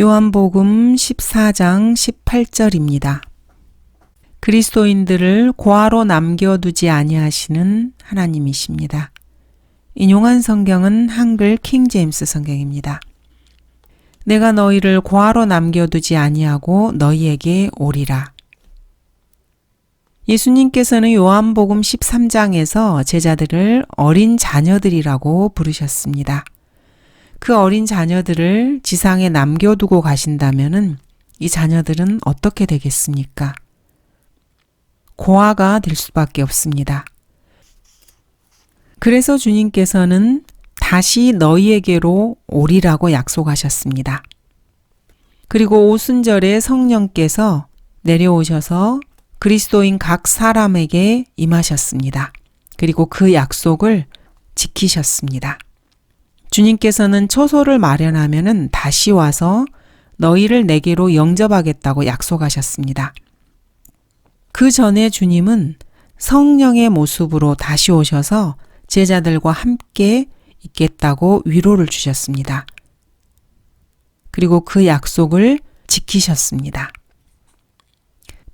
요한복음 14장 18절입니다. 그리스도인들을 고아로 남겨두지 아니하시는 하나님이십니다. 인용한 성경은 한글 킹제임스 성경입니다. 내가 너희를 고아로 남겨두지 아니하고 너희에게 오리라. 예수님께서는 요한복음 13장에서 제자들을 어린 자녀들이라고 부르셨습니다. 그 어린 자녀들을 지상에 남겨두고 가신다면은 이 자녀들은 어떻게 되겠습니까? 고아가 될 수밖에 없습니다. 그래서 주님께서는 다시 너희에게로 오리라고 약속하셨습니다. 그리고 오순절에 성령께서 내려오셔서 그리스도인 각 사람에게 임하셨습니다. 그리고 그 약속을 지키셨습니다. 주님께서는 처소를 마련하면은 다시 와서 너희를 내게로 영접하겠다고 약속하셨습니다. 그 전에 주님은 성령의 모습으로 다시 오셔서 제자들과 함께 있겠다고 위로를 주셨습니다. 그리고 그 약속을 지키셨습니다.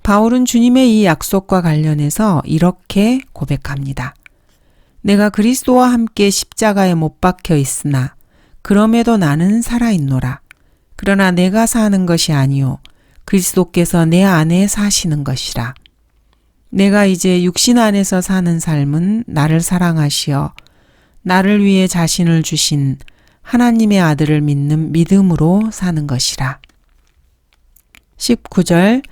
바울은 주님의 이 약속과 관련해서 이렇게 고백합니다. 내가 그리스도와 함께 십자가에 못 박혀 있으나 그럼에도 나는 살아있노라. 그러나 내가 사는 것이 아니요 그리스도께서 내 안에 사시는 것이라. 내가 이제 육신 안에서 사는 삶은 나를 사랑하시어 나를 위해 자신을 주신 하나님의 아들을 믿는 믿음으로 사는 것이라. 19절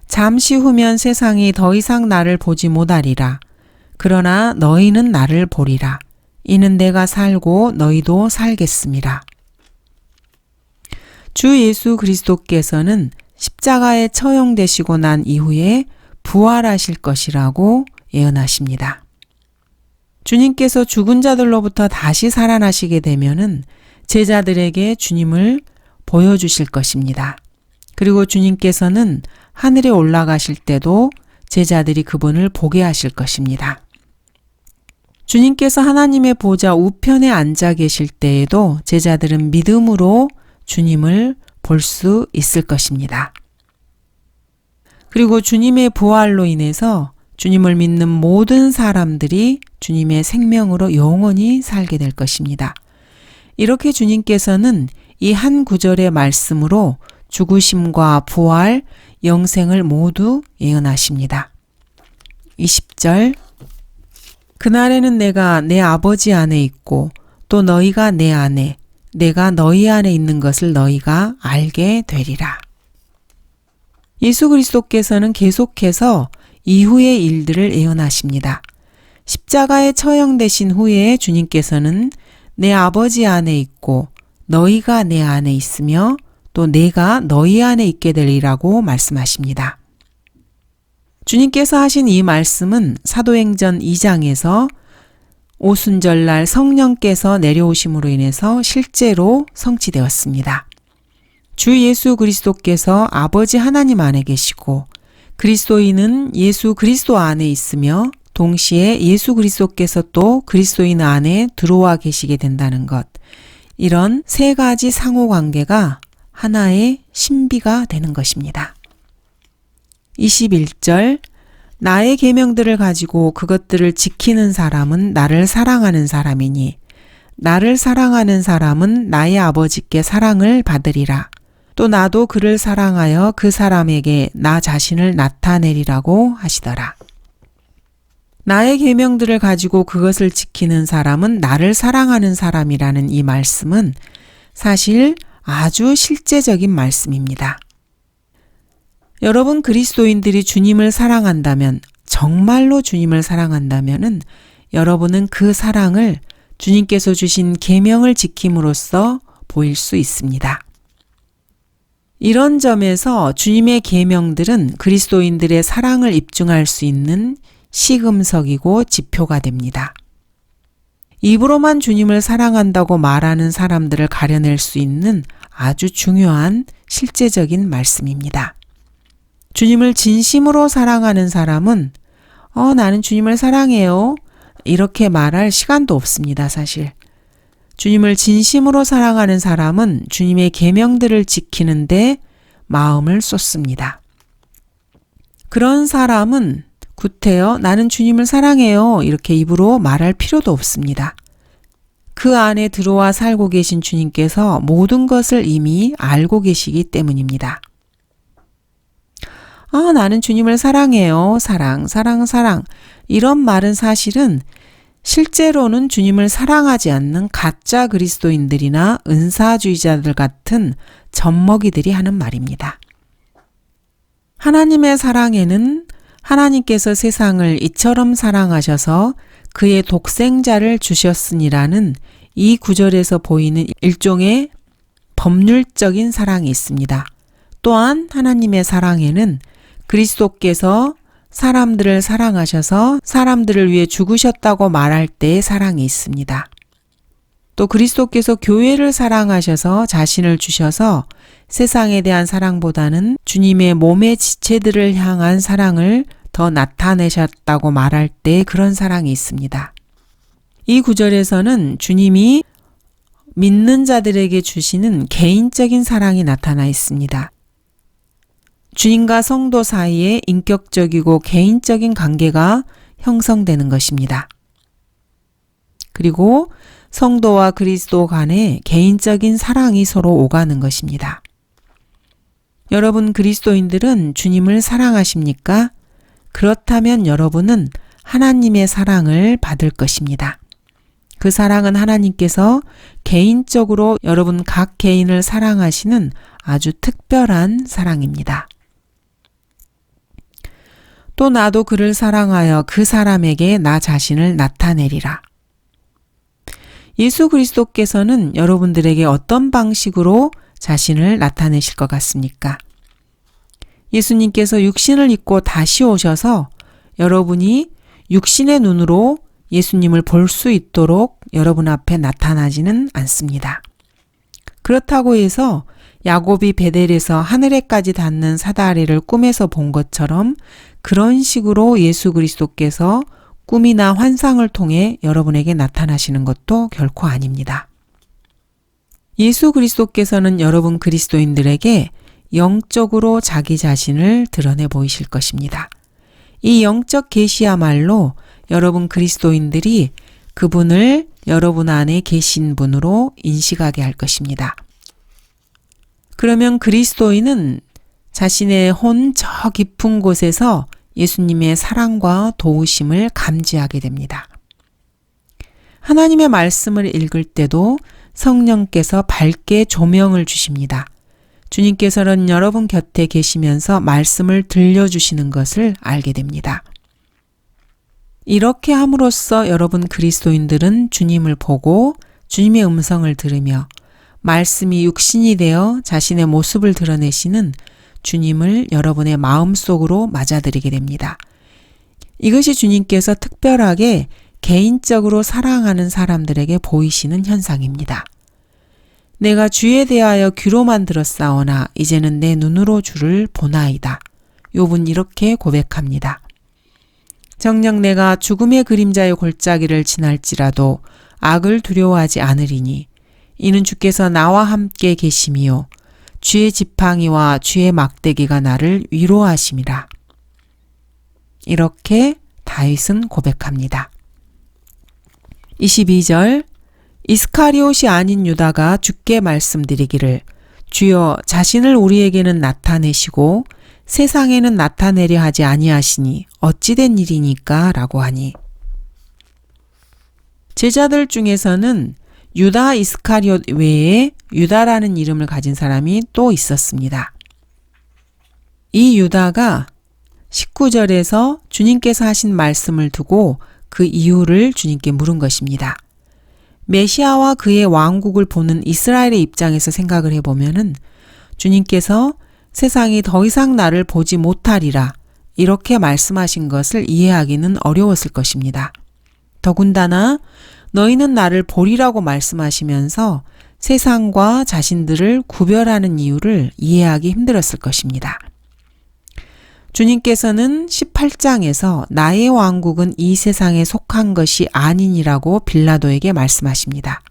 잠시 후면 세상이 더 이상 나를 보지 못하리라. 그러나 너희는 나를 보리라. 이는 내가 살고 너희도 살겠음이라. 주 예수 그리스도께서는 십자가에 처형되시고 난 이후에 부활하실 것이라고 예언하십니다. 주님께서 죽은 자들로부터 다시 살아나시게 되면은 제자들에게 주님을 보여주실 것입니다. 그리고 주님께서는 하늘에 올라가실 때도 제자들이 그분을 보게 하실 것입니다. 주님께서 하나님의 보좌 우편에 앉아 계실 때에도 제자들은 믿음으로 주님을 볼 수 있을 것입니다. 그리고 주님의 부활로 인해서 주님을 믿는 모든 사람들이 주님의 생명으로 영원히 살게 될 것입니다. 이렇게 주님께서는 이 한 구절의 말씀으로 죽으심과 부활, 영생을 모두 예언하십니다. 20절 그날에는 내가 내 아버지 안에 있고 또 너희가 내 안에, 내가 너희 안에 있는 것을 너희가 알게 되리라. 예수 그리스도께서는 계속해서 이후의 일들을 예언하십니다. 십자가에 처형되신 후에 주님께서는 내 아버지 안에 있고 너희가 내 안에 있으며 또 내가 너희 안에 있게 되리라고 말씀하십니다. 주님께서 하신 이 말씀은 사도행전 2장에서 오순절날 성령께서 내려오심으로 인해서 실제로 성취되었습니다. 주 예수 그리스도께서 아버지 하나님 안에 계시고 그리스도인은 예수 그리스도 안에 있으며 동시에 예수 그리스도께서 또 그리스도인 안에 들어와 계시게 된다는 것. 이런 세 가지 상호관계가 하나의 신비가 되는 것입니다. 21절 나의 계명들을 가지고 그것들을 지키는 사람은 나를 사랑하는 사람이니 나를 사랑하는 사람은 나의 아버지께 사랑을 받으리라. 또 나도 그를 사랑하여 그 사람에게 나 자신을 나타내리라고 하시더라. 나의 계명들을 가지고 그것을 지키는 사람은 나를 사랑하는 사람이라는 이 말씀은 사실 아주 실제적인 말씀입니다. 여러분 그리스도인들이 주님을 사랑한다면, 정말로 주님을 사랑한다면은 여러분은 그 사랑을 주님께서 주신 계명을 지킴으로써 보일 수 있습니다. 이런 점에서 주님의 계명들은 그리스도인들의 사랑을 입증할 수 있는 시금석이고 지표가 됩니다. 입으로만 주님을 사랑한다고 말하는 사람들을 가려낼 수 있는 아주 중요한 실제적인 말씀입니다. 주님을 진심으로 사랑하는 사람은 나는 주님을 사랑해요. 이렇게 말할 시간도 없습니다, 사실. 주님을 진심으로 사랑하는 사람은 주님의 계명들을 지키는데 마음을 쏟습니다. 그런 사람은 구태여 나는 주님을 사랑해요 이렇게 입으로 말할 필요도 없습니다. 그 안에 들어와 살고 계신 주님께서 모든 것을 이미 알고 계시기 때문입니다. 나는 주님을 사랑해요. 사랑, 사랑, 사랑. 이런 말은 사실은 실제로는 주님을 사랑하지 않는 가짜 그리스도인들이나 은사주의자들 같은 젖먹이들이 하는 말입니다. 하나님의 사랑에는 하나님께서 세상을 이처럼 사랑하셔서 그의 독생자를 주셨으니라는 이 구절에서 보이는 일종의 법률적인 사랑이 있습니다. 또한 하나님의 사랑에는 그리스도께서 사람들을 사랑하셔서 사람들을 위해 죽으셨다고 말할 때의 사랑이 있습니다. 또 그리스도께서 교회를 사랑하셔서 자신을 주셔서 세상에 대한 사랑보다는 주님의 몸의 지체들을 향한 사랑을 더 나타내셨다고 말할 때 그런 사랑이 있습니다. 이 구절에서는 주님이 믿는 자들에게 주시는 개인적인 사랑이 나타나 있습니다. 주님과 성도 사이에 인격적이고 개인적인 관계가 형성되는 것입니다. 그리고 성도와 그리스도 간에 개인적인 사랑이 서로 오가는 것입니다. 여러분 그리스도인들은 주님을 사랑하십니까? 그렇다면 여러분은 하나님의 사랑을 받을 것입니다. 그 사랑은 하나님께서 개인적으로 여러분 각 개인을 사랑하시는 아주 특별한 사랑입니다. 또 나도 그를 사랑하여 그 사람에게 나 자신을 나타내리라. 예수 그리스도께서는 여러분들에게 어떤 방식으로 자신을 나타내실 것 같습니까? 예수님께서 육신을 입고 다시 오셔서 여러분이 육신의 눈으로 예수님을 볼 수 있도록 여러분 앞에 나타나지는 않습니다. 그렇다고 해서 야곱이 베델에서 하늘에까지 닿는 사다리를 꿈에서 본 것처럼 그런 식으로 예수 그리스도께서 꿈이나 환상을 통해 여러분에게 나타나시는 것도 결코 아닙니다. 예수 그리스도께서는 여러분 그리스도인들에게 영적으로 자기 자신을 드러내 보이실 것입니다. 이 영적 계시야말로 여러분 그리스도인들이 그분을 여러분 안에 계신 분으로 인식하게 할 것입니다. 그러면 그리스도인은 자신의 혼 저 깊은 곳에서 예수님의 사랑과 도우심을 감지하게 됩니다. 하나님의 말씀을 읽을 때도 성령께서 밝게 조명을 주십니다. 주님께서는 여러분 곁에 계시면서 말씀을 들려주시는 것을 알게 됩니다. 이렇게 함으로써 여러분 그리스도인들은 주님을 보고 주님의 음성을 들으며 말씀이 육신이 되어 자신의 모습을 드러내시는 주님을 여러분의 마음속으로 맞아들이게 됩니다. 이것이 주님께서 특별하게 개인적으로 사랑하는 사람들에게 보이시는 현상입니다. 내가 주에 대하여 귀로만 들었사오나 이제는 내 눈으로 주를 보나이다. 욥은 이렇게 고백합니다. 정녕 내가 죽음의 그림자의 골짜기를 지날지라도 악을 두려워하지 않으리니 이는 주께서 나와 함께 계심이요 주의 지팡이와 주의 막대기가 나를 위로하심이라. 이렇게 다윗은 고백합니다. 22절 이스카리옷이 아닌 유다가 주께 말씀드리기를 주여 자신을 우리에게는 나타내시고 세상에는 나타내려 하지 아니하시니 어찌된 일이니까 라고 하니 제자들 중에서는 유다 이스카리옷 외에 유다라는 이름을 가진 사람이 또 있었습니다. 이 유다가 19절에서 주님께서 하신 말씀을 두고 그 이유를 주님께 물은 것입니다. 메시아와 그의 왕국을 보는 이스라엘의 입장에서 생각을 해보면은 주님께서 세상이 더 이상 나를 보지 못하리라 이렇게 말씀하신 것을 이해하기는 어려웠을 것입니다. 더군다나 너희는 나를 보리라고 말씀하시면서 세상과 자신들을 구별하는 이유를 이해하기 힘들었을 것입니다. 주님께서는 18장에서 나의 왕국은 이 세상에 속한 것이 아니니라고 빌라도에게 말씀하십니다.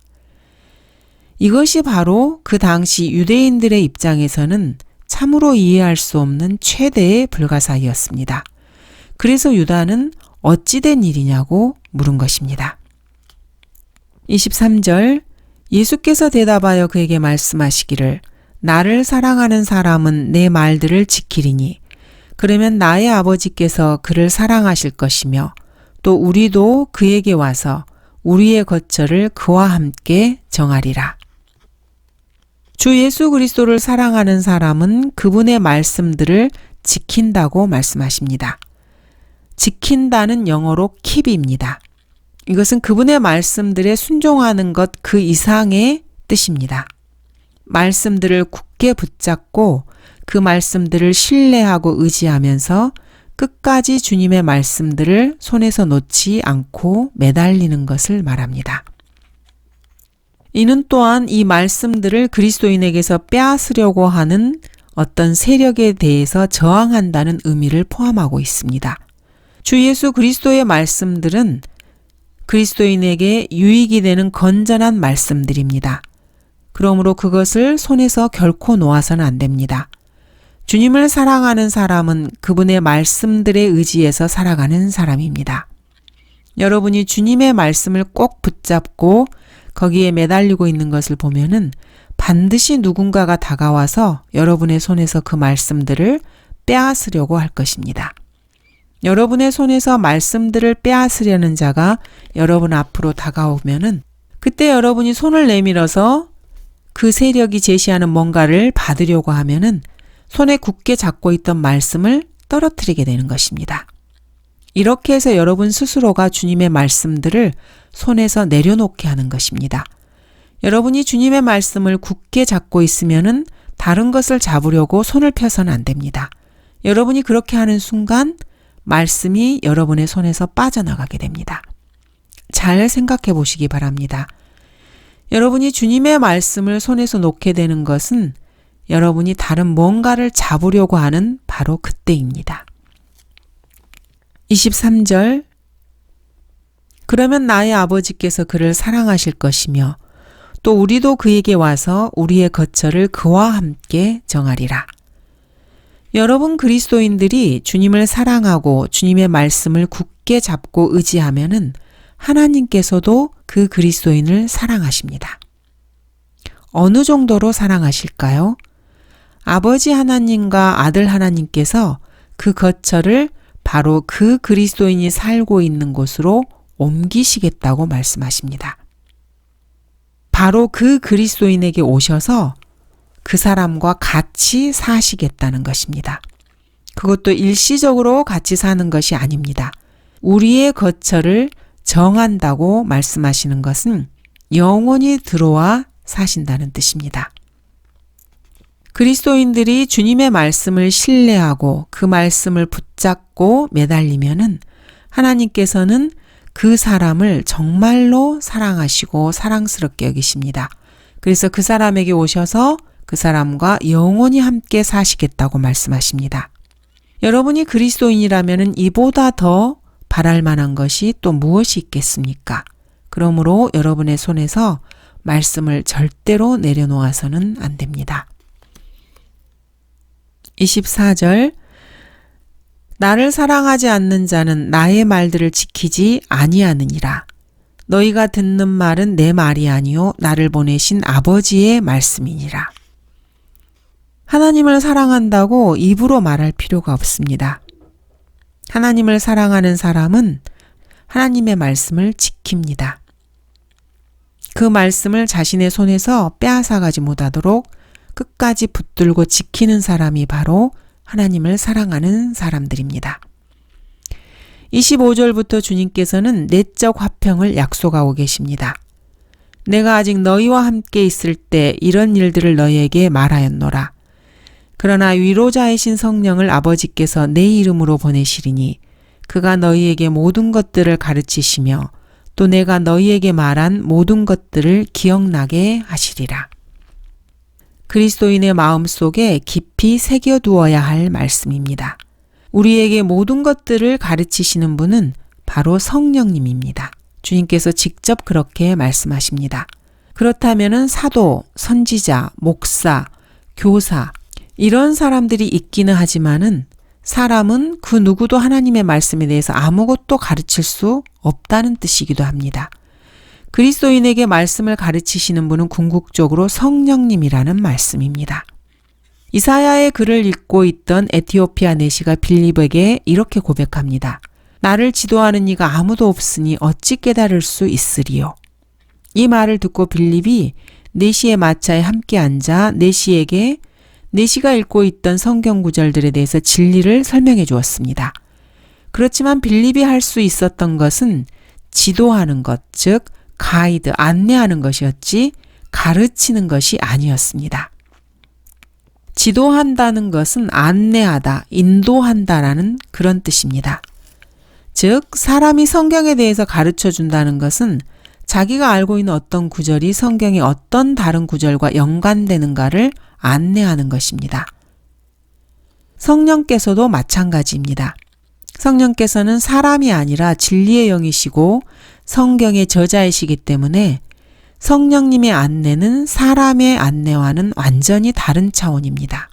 이것이 바로 그 당시 유대인들의 입장에서는 참으로 이해할 수 없는 최대의 불가사의였습니다. 그래서 유다는 어찌 된 일이냐고 물은 것입니다. 23절 예수께서 대답하여 그에게 말씀하시기를 나를 사랑하는 사람은 내 말들을 지키리니 그러면 나의 아버지께서 그를 사랑하실 것이며 또 우리도 그에게 와서 우리의 거처를 그와 함께 정하리라. 주 예수 그리스도를 사랑하는 사람은 그분의 말씀들을 지킨다고 말씀하십니다. 지킨다는 영어로 keep입니다. 이것은 그분의 말씀들에 순종하는 것 그 이상의 뜻입니다. 말씀들을 굳게 붙잡고 그 말씀들을 신뢰하고 의지하면서 끝까지 주님의 말씀들을 손에서 놓지 않고 매달리는 것을 말합니다. 이는 또한 이 말씀들을 그리스도인에게서 빼앗으려고 하는 어떤 세력에 대해서 저항한다는 의미를 포함하고 있습니다. 주 예수 그리스도의 말씀들은 그리스도인에게 유익이 되는 건전한 말씀들입니다. 그러므로 그것을 손에서 결코 놓아서는 안 됩니다. 주님을 사랑하는 사람은 그분의 말씀들에 의지해서 살아가는 사람입니다. 여러분이 주님의 말씀을 꼭 붙잡고 거기에 매달리고 있는 것을 보면은 반드시 누군가가 다가와서 여러분의 손에서 그 말씀들을 빼앗으려고 할 것입니다. 여러분의 손에서 말씀들을 빼앗으려는 자가 여러분 앞으로 다가오면은 그때 여러분이 손을 내밀어서 그 세력이 제시하는 뭔가를 받으려고 하면은 손에 굳게 잡고 있던 말씀을 떨어뜨리게 되는 것입니다. 이렇게 해서 여러분 스스로가 주님의 말씀들을 손에서 내려놓게 하는 것입니다. 여러분이 주님의 말씀을 굳게 잡고 있으면은 다른 것을 잡으려고 손을 펴서는 안 됩니다. 여러분이 그렇게 하는 순간 말씀이 여러분의 손에서 빠져나가게 됩니다. 잘 생각해 보시기 바랍니다. 여러분이 주님의 말씀을 손에서 놓게 되는 것은 여러분이 다른 뭔가를 잡으려고 하는 바로 그때입니다. 23절 그러면 나의 아버지께서 그를 사랑하실 것이며 또 우리도 그에게 와서 우리의 거처를 그와 함께 정하리라. 여러분 그리스도인들이 주님을 사랑하고 주님의 말씀을 굳게 잡고 의지하면은 하나님께서도 그 그리스도인을 사랑하십니다. 어느 정도로 사랑하실까요? 아버지 하나님과 아들 하나님께서 그 거처를 바로 그 그리스도인이 살고 있는 곳으로 옮기시겠다고 말씀하십니다. 바로 그 그리스도인에게 오셔서 그 사람과 같이 사시겠다는 것입니다. 그것도 일시적으로 같이 사는 것이 아닙니다. 우리의 거처를 정한다고 말씀하시는 것은 영원히 들어와 사신다는 뜻입니다. 그리스도인들이 주님의 말씀을 신뢰하고 그 말씀을 붙잡고 매달리면은 하나님께서는 그 사람을 정말로 사랑하시고 사랑스럽게 여기십니다. 그래서 그 사람에게 오셔서 그 사람과 영원히 함께 사시겠다고 말씀하십니다. 여러분이 그리스도인이라면 이보다 더 바랄 만한 것이 또 무엇이 있겠습니까? 그러므로 여러분의 손에서 말씀을 절대로 내려놓아서는 안 됩니다. 24절 나를 사랑하지 않는 자는 나의 말들을 지키지 아니하느니라. 너희가 듣는 말은 내 말이 아니요 나를 보내신 아버지의 말씀이니라. 하나님을 사랑한다고 입으로 말할 필요가 없습니다. 하나님을 사랑하는 사람은 하나님의 말씀을 지킵니다. 그 말씀을 자신의 손에서 빼앗아가지 못하도록 끝까지 붙들고 지키는 사람이 바로 하나님을 사랑하는 사람들입니다. 25절부터 주님께서는 내적 화평을 약속하고 계십니다. 내가 아직 너희와 함께 있을 때 이런 일들을 너희에게 말하였노라. 그러나 위로자이신 성령을 아버지께서 내 이름으로 보내시리니 그가 너희에게 모든 것들을 가르치시며 또 내가 너희에게 말한 모든 것들을 기억나게 하시리라. 그리스도인의 마음속에 깊이 새겨두어야 할 말씀입니다. 우리에게 모든 것들을 가르치시는 분은 바로 성령님입니다. 주님께서 직접 그렇게 말씀하십니다. 그렇다면은 사도, 선지자, 목사, 교사 이런 사람들이 있기는 하지만은 사람은 그 누구도 하나님의 말씀에 대해서 아무것도 가르칠 수 없다는 뜻이기도 합니다. 그리스도인에게 말씀을 가르치시는 분은 궁극적으로 성령님이라는 말씀입니다. 이사야의 글을 읽고 있던 에티오피아 내시가 빌립에게 이렇게 고백합니다. 나를 지도하는 이가 아무도 없으니 어찌 깨달을 수 있으리요. 이 말을 듣고 빌립이 내시의 마차에 함께 앉아 내시에게 내시가 읽고 있던 성경 구절들에 대해서 진리를 설명해 주었습니다. 그렇지만 빌립이 할 수 있었던 것은 지도하는 것, 즉 가이드, 안내하는 것이었지 가르치는 것이 아니었습니다. 지도한다는 것은 안내하다, 인도한다라는 그런 뜻입니다. 즉 사람이 성경에 대해서 가르쳐 준다는 것은 자기가 알고 있는 어떤 구절이 성경의 어떤 다른 구절과 연관되는가를 안내하는 것입니다. 성령께서도 마찬가지입니다. 성령께서는 사람이 아니라 진리의 영이시고 성경의 저자이시기 때문에 성령님의 안내는 사람의 안내와는 완전히 다른 차원입니다.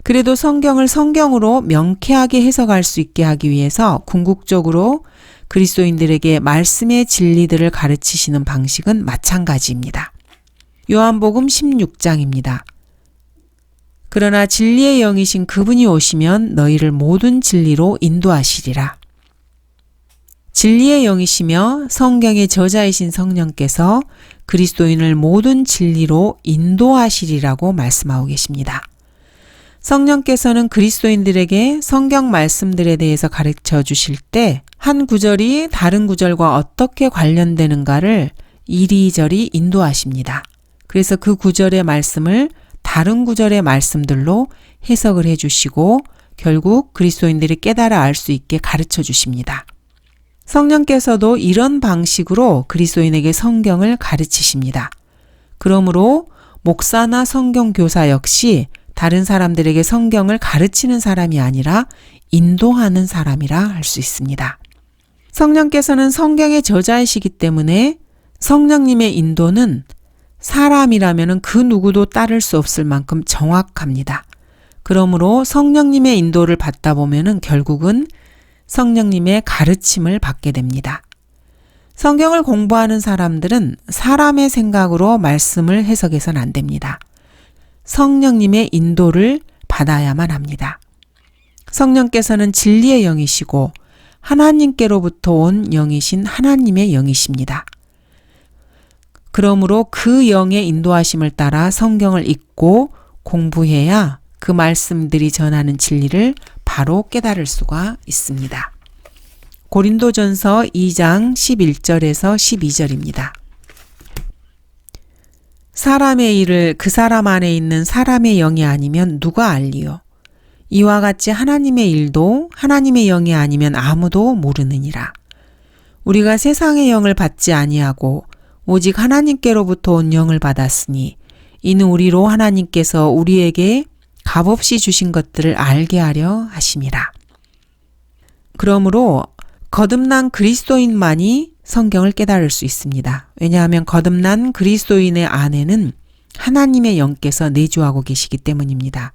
그래도 성경을 성경으로 명쾌하게 해석할 수 있게 하기 위해서 궁극적으로 그리스도인들에게 말씀의 진리들을 가르치시는 방식은 마찬가지입니다. 요한복음 16장입니다. 그러나 진리의 영이신 그분이 오시면 너희를 모든 진리로 인도하시리라. 진리의 영이시며 성경의 저자이신 성령께서 그리스도인을 모든 진리로 인도하시리라고 말씀하고 계십니다. 성령께서는 그리스도인들에게 성경 말씀들에 대해서 가르쳐 주실 때 한 구절이 다른 구절과 어떻게 관련되는가를 이리저리 인도하십니다. 그래서 그 구절의 말씀을 다른 구절의 말씀들로 해석을 해주시고 결국 그리스도인들이 깨달아 알 수 있게 가르쳐 주십니다. 성령께서도 이런 방식으로 그리스도인에게 성경을 가르치십니다. 그러므로 목사나 성경교사 역시 다른 사람들에게 성경을 가르치는 사람이 아니라 인도하는 사람이라 할 수 있습니다. 성령께서는 성경의 저자이시기 때문에 성령님의 인도는 사람이라면 그 누구도 따를 수 없을 만큼 정확합니다. 그러므로 성령님의 인도를 받다 보면은 결국은 성령님의 가르침을 받게 됩니다. 성경을 공부하는 사람들은 사람의 생각으로 말씀을 해석해서는 안 됩니다. 성령님의 인도를 받아야만 합니다. 성령께서는 진리의 영이시고 하나님께로부터 온 영이신 하나님의 영이십니다. 그러므로 그 영의 인도하심을 따라 성경을 읽고 공부해야 그 말씀들이 전하는 진리를 바로 깨달을 수가 있습니다. 고린도전서 2장 11절에서 12절입니다. 사람의 일을 그 사람 안에 있는 사람의 영이 아니면 누가 알리요? 이와 같이 하나님의 일도 하나님의 영이 아니면 아무도 모르느니라. 우리가 세상의 영을 받지 아니하고 오직 하나님께로부터 온 영을 받았으니 이는 우리로 하나님께서 우리에게 값없이 주신 것들을 알게 하려 하심이라. 그러므로 거듭난 그리스도인만이 성경을 깨달을 수 있습니다. 왜냐하면 거듭난 그리스도인의 안에는 하나님의 영께서 내주하고 계시기 때문입니다.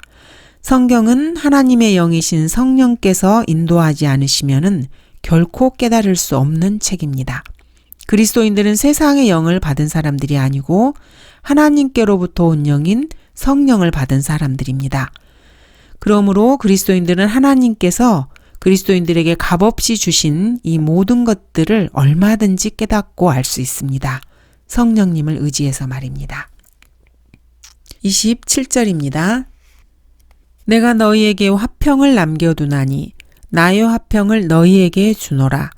성경은 하나님의 영이신 성령께서 인도하지 않으시면은 결코 깨달을 수 없는 책입니다. 그리스도인들은 세상의 영을 받은 사람들이 아니고 하나님께로부터 온 영인 성령을 받은 사람들입니다. 그러므로 그리스도인들은 하나님께서 그리스도인들에게 값없이 주신 이 모든 것들을 얼마든지 깨닫고 알 수 있습니다. 성령님을 의지해서 말입니다. 27절입니다. 내가 너희에게 화평을 남겨두나니 나의 화평을 너희에게 주노라.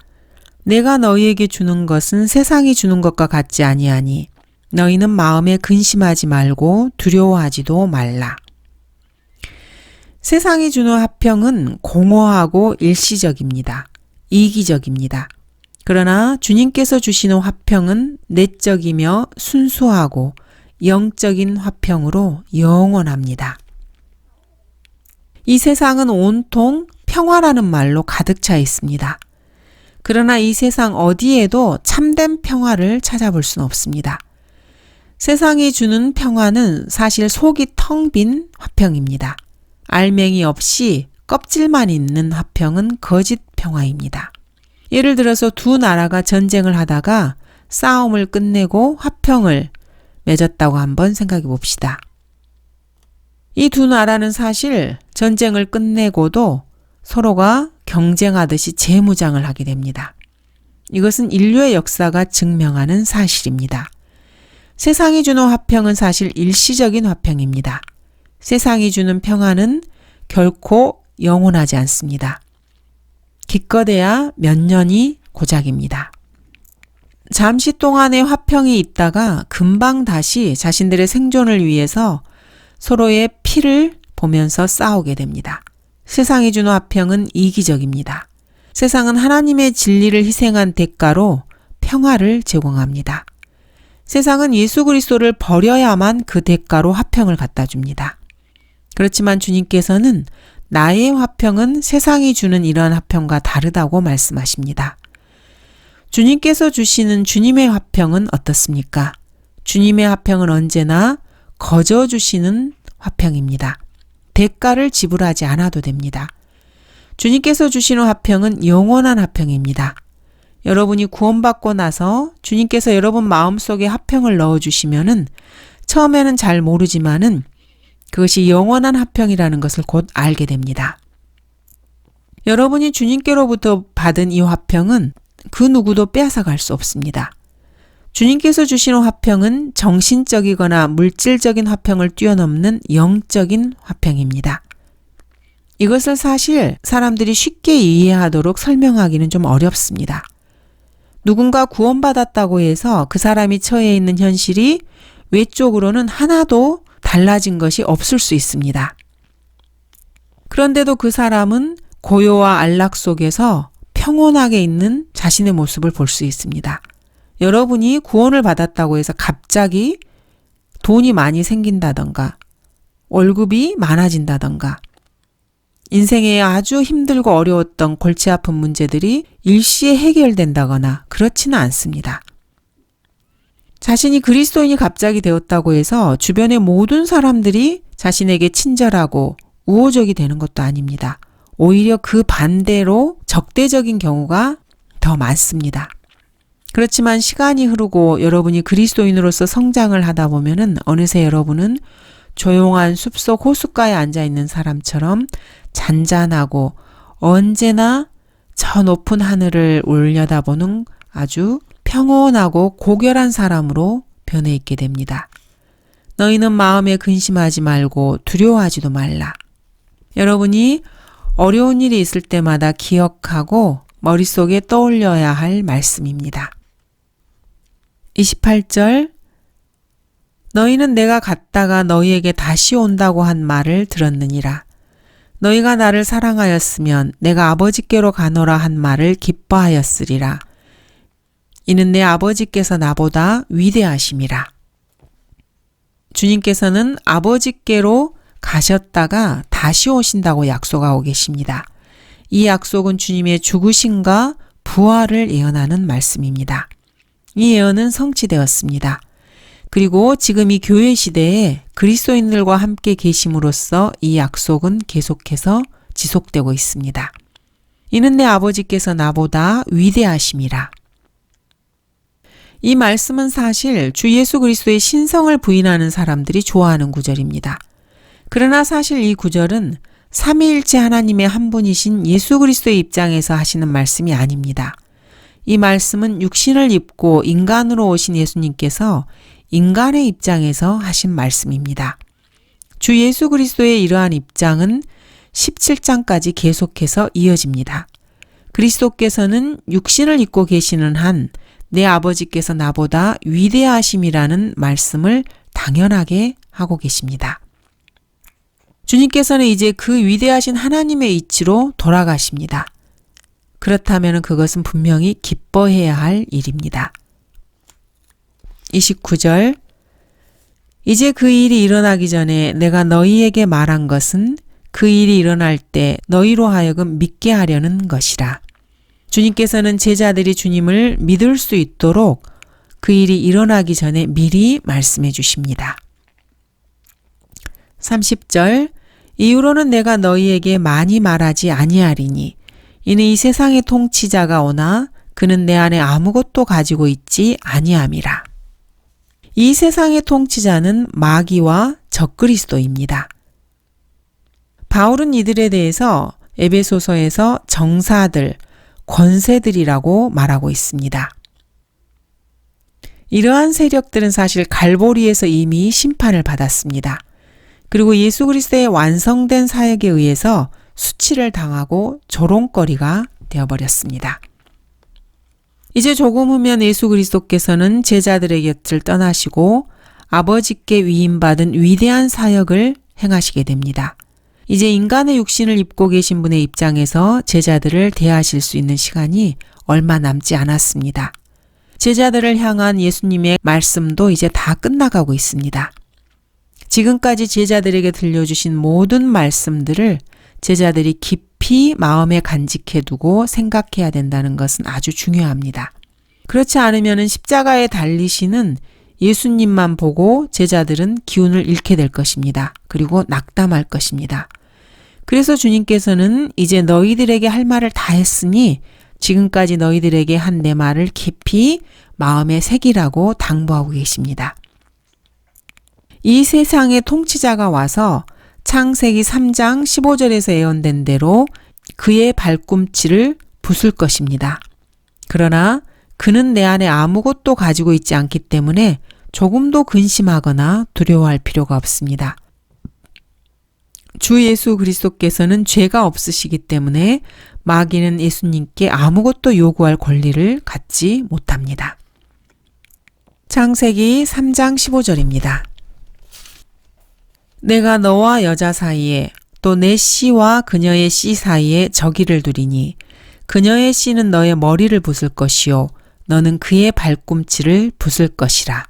내가 너희에게 주는 것은 세상이 주는 것과 같지 아니하니 너희는 마음에 근심하지 말고 두려워하지도 말라. 세상이 주는 화평은 공허하고 일시적입니다. 이기적입니다. 그러나 주님께서 주시는 화평은 내적이며 순수하고 영적인 화평으로 영원합니다. 이 세상은 온통 평화라는 말로 가득 차 있습니다. 그러나 이 세상 어디에도 참된 평화를 찾아볼 수는 없습니다. 세상이 주는 평화는 사실 속이 텅 빈 화평입니다. 알맹이 없이 껍질만 있는 화평은 거짓 평화입니다. 예를 들어서 두 나라가 전쟁을 하다가 싸움을 끝내고 화평을 맺었다고 한번 생각해 봅시다. 이 두 나라는 사실 전쟁을 끝내고도 서로가 경쟁하듯이 재무장을 하게 됩니다. 이것은 인류의 역사가 증명하는 사실입니다. 세상이 주는 화평은 사실 일시적인 화평입니다. 세상이 주는 평화는 결코 영원하지 않습니다. 기껏해야 몇 년이 고작입니다. 잠시 동안의 화평이 있다가 금방 다시 자신들의 생존을 위해서 서로의 피를 보면서 싸우게 됩니다. 세상이 주는 화평은 이기적입니다. 세상은 하나님의 진리를 희생한 대가로 평화를 제공합니다. 세상은 예수 그리스도를 버려야만 그 대가로 화평을 갖다 줍니다. 그렇지만 주님께서는 나의 화평은 세상이 주는 이러한 화평과 다르다고 말씀하십니다. 주님께서 주시는 주님의 화평은 어떻습니까? 주님의 화평은 언제나 거저 주시는 화평입니다. 대가를 지불하지 않아도 됩니다. 주님께서 주시는 화평은 영원한 화평입니다. 여러분이 구원받고 나서 주님께서 여러분 마음속에 화평을 넣어주시면은 처음에는 잘 모르지만은 그것이 영원한 화평이라는 것을 곧 알게 됩니다. 여러분이 주님께로부터 받은 이 화평은 그 누구도 빼앗아갈 수 없습니다. 주님께서 주시는 화평은 정신적이거나 물질적인 화평을 뛰어넘는 영적인 화평입니다. 이것을 사실 사람들이 쉽게 이해하도록 설명하기는 좀 어렵습니다. 누군가 구원받았다고 해서 그 사람이 처해 있는 현실이 외적으로는 하나도 달라진 것이 없을 수 있습니다. 그런데도 그 사람은 고요와 안락 속에서 평온하게 있는 자신의 모습을 볼 수 있습니다. 여러분이 구원을 받았다고 해서 갑자기 돈이 많이 생긴다던가 월급이 많아진다던가 인생에 아주 힘들고 어려웠던 골치 아픈 문제들이 일시에 해결된다거나 그렇지는 않습니다. 자신이 그리스도인이 갑자기 되었다고 해서 주변의 모든 사람들이 자신에게 친절하고 우호적이 되는 것도 아닙니다. 오히려 그 반대로 적대적인 경우가 더 많습니다. 그렇지만 시간이 흐르고 여러분이 그리스도인으로서 성장을 하다 보면은 어느새 여러분은 조용한 숲속 호숫가에 앉아있는 사람처럼 잔잔하고 언제나 저 높은 하늘을 올려다보는 아주 평온하고 고결한 사람으로 변해 있게 됩니다. 너희는 마음에 근심하지 말고 두려워하지도 말라. 여러분이 어려운 일이 있을 때마다 기억하고 머릿속에 떠올려야 할 말씀입니다. 28절 너희는 내가 갔다가 너희에게 다시 온다고 한 말을 들었느니라. 너희가 나를 사랑하였으면 내가 아버지께로 가노라 한 말을 기뻐하였으리라. 이는 내 아버지께서 나보다 위대하심이라. 주님께서는 아버지께로 가셨다가 다시 오신다고 약속하고 계십니다. 이 약속은 주님의 죽으심과 부활을 예언하는 말씀입니다. 이 예언은 성취되었습니다. 그리고 지금 이 교회 시대에 그리스도인들과 함께 계심으로써 이 약속은 계속해서 지속되고 있습니다. 이는 내 아버지께서 나보다 위대하심이라. 이 말씀은 사실 주 예수 그리스도의 신성을 부인하는 사람들이 좋아하는 구절입니다. 그러나 사실 이 구절은 삼위일체 하나님의 한 분이신 예수 그리스도의 입장에서 하시는 말씀이 아닙니다. 이 말씀은 육신을 입고 인간으로 오신 예수님께서 인간의 입장에서 하신 말씀입니다. 주 예수 그리스도의 이러한 입장은 17장까지 계속해서 이어집니다. 그리스도께서는 육신을 입고 계시는 한 내 아버지께서 나보다 위대하심이라는 말씀을 당연하게 하고 계십니다. 주님께서는 이제 그 위대하신 하나님의 이치로 돌아가십니다. 그렇다면 그것은 분명히 기뻐해야 할 일입니다. 29절 이제 그 일이 일어나기 전에 내가 너희에게 말한 것은 그 일이 일어날 때 너희로 하여금 믿게 하려는 것이라. 주님께서는 제자들이 주님을 믿을 수 있도록 그 일이 일어나기 전에 미리 말씀해 주십니다. 30절 이후로는 내가 너희에게 많이 말하지 아니하리니 이는 이 세상의 통치자가 오나 그는 내 안에 아무것도 가지고 있지 아니함이라. 이 세상의 통치자는 마귀와 적그리스도입니다. 바울은 이들에 대해서 에베소서에서 정사들, 권세들이라고 말하고 있습니다. 이러한 세력들은 사실 갈보리에서 이미 심판을 받았습니다. 그리고 예수 그리스도의 완성된 사역에 의해서 수치를 당하고 조롱거리가 되어버렸습니다. 이제 조금 후면 예수 그리스도께서는 제자들의 곁을 떠나시고 아버지께 위임받은 위대한 사역을 행하시게 됩니다. 이제 인간의 육신을 입고 계신 분의 입장에서 제자들을 대하실 수 있는 시간이 얼마 남지 않았습니다. 제자들을 향한 예수님의 말씀도 이제 다 끝나가고 있습니다. 지금까지 제자들에게 들려주신 모든 말씀들을 제자들이 깊이 마음에 간직해두고 생각해야 된다는 것은 아주 중요합니다. 그렇지 않으면 십자가에 달리시는 예수님만 보고 제자들은 기운을 잃게 될 것입니다. 그리고 낙담할 것입니다. 그래서 주님께서는 이제 너희들에게 할 말을 다 했으니 지금까지 너희들에게 한 내 말을 깊이 마음에 새기라고 당부하고 계십니다. 이 세상의 통치자가 와서 창세기 3장 15절에서 예언된 대로 그의 발꿈치를 부술 것입니다. 그러나 그는 내 안에 아무것도 가지고 있지 않기 때문에 조금도 근심하거나 두려워할 필요가 없습니다. 주 예수 그리스도께서는 죄가 없으시기 때문에 마귀는 예수님께 아무것도 요구할 권리를 갖지 못합니다. 창세기 3장 15절입니다. 내가 너와 여자 사이에 또 내 씨와 그녀의 씨 사이에 적이를 두리니 그녀의 씨는 너의 머리를 부술 것이요 너는 그의 발꿈치를 부술 것이라.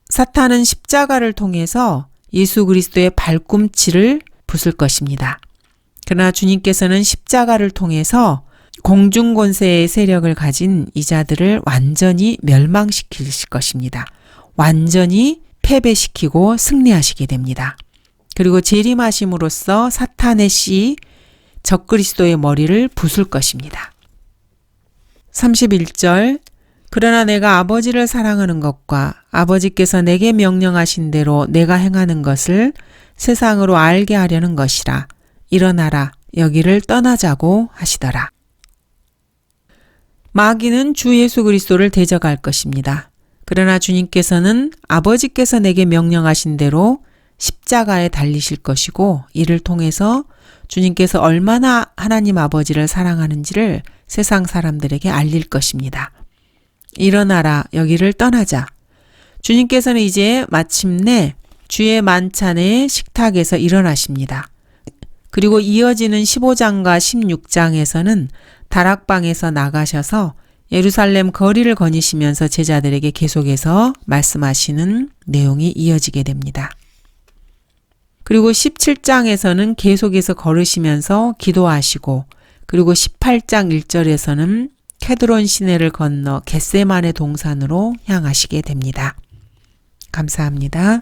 사탄은 십자가를 통해서 예수 그리스도의 발꿈치를 부술 것입니다. 그러나 주님께서는 십자가를 통해서 공중권세의 세력을 가진 이자들을 완전히 멸망시키실 것입니다. 완전히 패배시키고 승리하시게 됩니다. 그리고 재림하심으로써 사탄의 씨, 적그리스도의 머리를 부술 것입니다. 31절 그러나 내가 아버지를 사랑하는 것과 아버지께서 내게 명령하신 대로 내가 행하는 것을 세상으로 알게 하려는 것이라. 일어나라 여기를 떠나자고 하시더라. 마귀는 주 예수 그리스도를 대적할 것입니다. 그러나 주님께서는 아버지께서 내게 명령하신 대로 십자가에 달리실 것이고 이를 통해서 주님께서 얼마나 하나님 아버지를 사랑하는지를 세상 사람들에게 알릴 것입니다. 일어나라 여기를 떠나자. 주님께서는 이제 마침내 주의 만찬의 식탁에서 일어나십니다. 그리고 이어지는 15장과 16장에서는 다락방에서 나가셔서 예루살렘 거리를 거니시면서 제자들에게 계속해서 말씀하시는 내용이 이어지게 됩니다. 그리고 17장에서는 계속해서 걸으시면서 기도하시고 그리고 18장 1절에서는 케드론 시내를 건너 겟세마네 동산으로 향하시게 됩니다. 감사합니다.